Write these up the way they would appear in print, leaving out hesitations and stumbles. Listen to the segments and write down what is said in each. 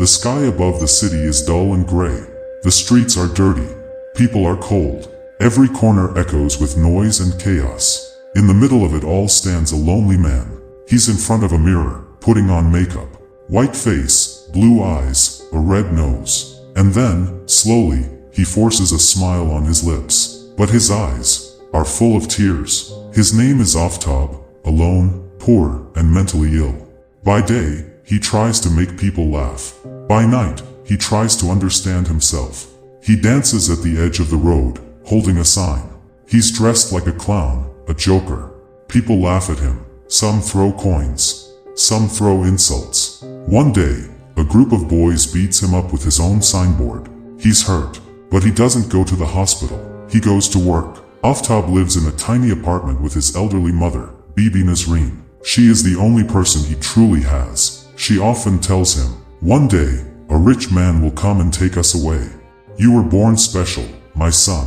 The sky above the city is dull and gray. The streets are dirty. People are cold. Every corner echoes with noise and chaos. In the middle of it all stands a lonely man. He's in front of a mirror, putting on makeup. White face, blue eyes, a red nose. And then, slowly, he forces a smile on his lips. But his eyes are full of tears. His name is Aftab, alone, poor, and mentally ill. By day, he tries to make people laugh. By night, he tries to understand himself. He dances at the edge of the road, holding a sign. He's dressed like a clown, a joker. People laugh at him. Some throw coins. Some throw insults. One day, a group of boys beats him up with his own signboard. He's hurt, but he doesn't go to the hospital. He goes to work. Aftab lives in a tiny apartment with his elderly mother, Bibi Nasreen. She is the only person he truly has. She often tells him, "One day, a rich man will come and take us away. You were born special, my son."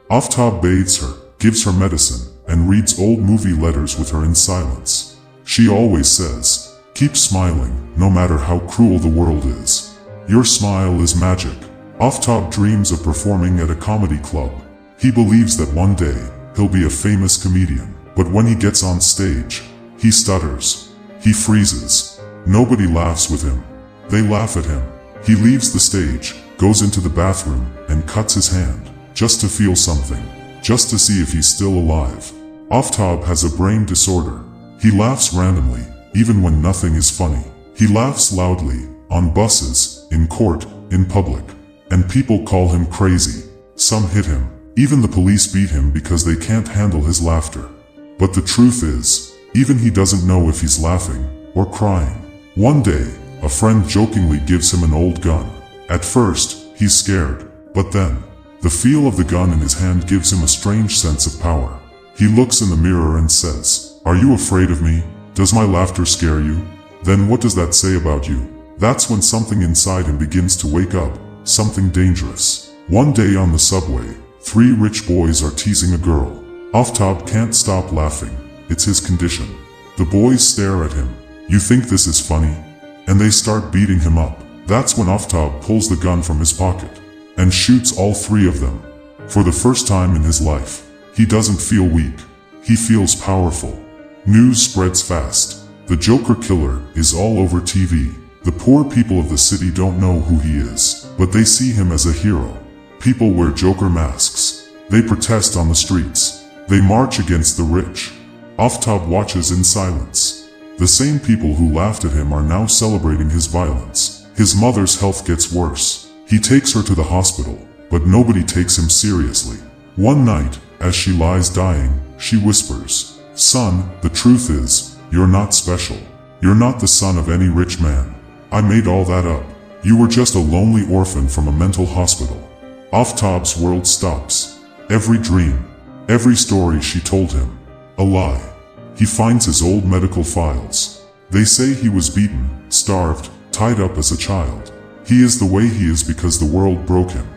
Aftab bathes her, gives her medicine, and reads old movie letters with her in silence. She always says, "Keep smiling, no matter how cruel the world is. Your smile is magic." Aftab dreams of performing at a comedy club. He believes that one day, he'll be a famous comedian. But when he gets on stage, he stutters. He freezes. Nobody laughs with him. They laugh at him. He leaves the stage, goes into the bathroom, and cuts his hand, just to feel something, just to see if he's still alive. Aftab has a brain disorder. He laughs randomly, even when nothing is funny. He laughs loudly, on buses, in court, in public. And people call him crazy. Some hit him. Even the police beat him because they can't handle his laughter. But the truth is, even he doesn't know if he's laughing or crying. One day, a friend jokingly gives him an old gun. At first, he's scared, but then, the feel of the gun in his hand gives him a strange sense of power. He looks in the mirror and says, "Are you afraid of me? Does my laughter scare you? Then what does that say about you?" That's when something inside him begins to wake up, something dangerous. One day on the subway, 3 rich boys are teasing a girl. Aftab can't stop laughing. It's his condition. The boys stare at him. "You think this is funny?" And they start beating him up. That's when Aftab pulls the gun from his pocket and shoots all 3 of them. For the first time in his life, he doesn't feel weak. He feels powerful. News spreads fast. The Joker killer is all over TV. The poor people of the city don't know who he is, but they see him as a hero. People wear Joker masks. They protest on the streets. They march against the rich. Aftab watches in silence. The same people who laughed at him are now celebrating his violence. His mother's health gets worse. He takes her to the hospital, but nobody takes him seriously. One night, as she lies dying, she whispers, "Son, the truth is, you're not special. You're not the son of any rich man. I made all that up. You were just a lonely orphan from a mental hospital." Aftab's world stops. Every dream, every story she told him, a lie. He finds his old medical files. They say he was beaten, starved, tied up as a child. He is the way he is because the world broke him.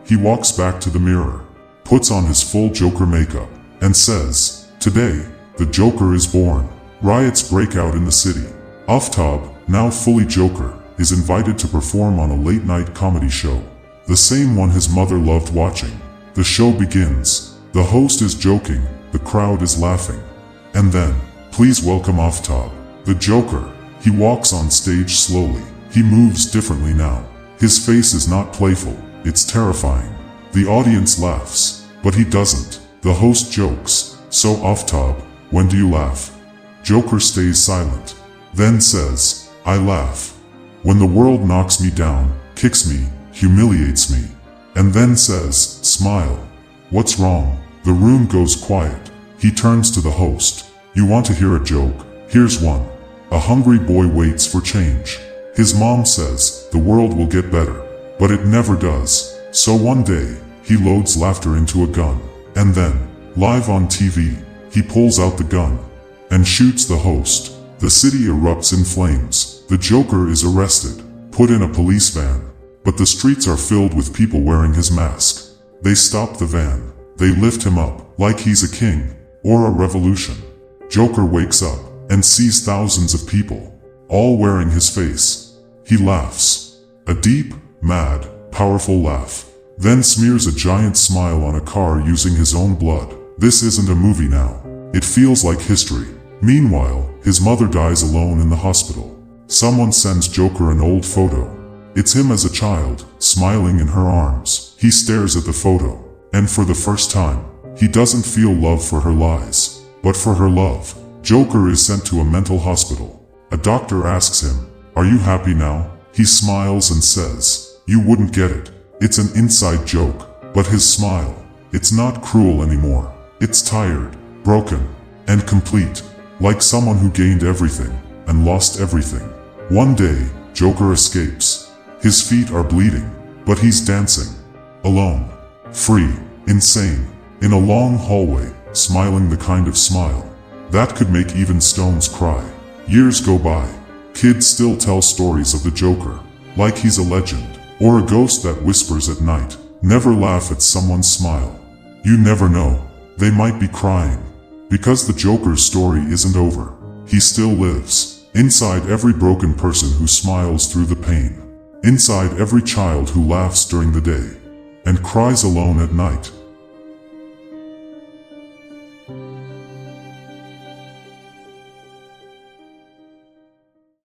He walks back to the mirror, puts on his full Joker makeup, and says, "Today, the Joker is born." Riots break out in the city. Aftab, now fully Joker, is invited to perform on a late-night comedy show. The same one his mother loved watching. The show begins. The host is joking, the crowd is laughing. And then, please welcome Aftab, the Joker. He walks on stage slowly. He moves differently now. His face is not playful, it's terrifying. The audience laughs, but he doesn't. The host jokes, "So Aftab, when do you laugh?" Joker stays silent, then says, "I laugh when the world knocks me down, kicks me, humiliates me." And then says, "Smile. What's wrong?" The room goes quiet. He turns to the host. "You want to hear a joke? Here's one. A hungry boy waits for change. His mom says, the world will get better. But it never does. So one day, he loads laughter into a gun. And then, live on TV, he pulls out the gun and shoots the host. The city erupts in flames. The Joker is arrested, put in a police van. But the streets are filled with people wearing his mask. They stop the van. They lift him up, like he's a king, or a revolution. Joker wakes up, and sees thousands of people, all wearing his face. He laughs. A deep, mad, powerful laugh. Then smears a giant smile on a car using his own blood. This isn't a movie now. It feels like history. Meanwhile, his mother dies alone in the hospital. Someone sends Joker an old photo. It's him as a child, smiling in her arms. He stares at the photo, and for the first time, he doesn't feel love for her lies, but for her love. Joker is sent to a mental hospital. A doctor asks him, "Are you happy now?" He smiles and says, "You wouldn't get it. It's an inside joke." But his smile, it's not cruel anymore. It's tired, broken, and complete, like someone who gained everything and lost everything. One day, Joker escapes. His feet are bleeding, but he's dancing. Alone, free, insane, in a long hallway, smiling the kind of smile that could make even stones cry. Years go by. Kids still tell stories of the Joker, like he's a legend, or a ghost that whispers at night. Never laugh at someone's smile. You never know, they might be crying. Because the Joker's story isn't over. He still lives, inside every broken person who smiles through the pain. Inside every child who laughs during the day and cries alone at night.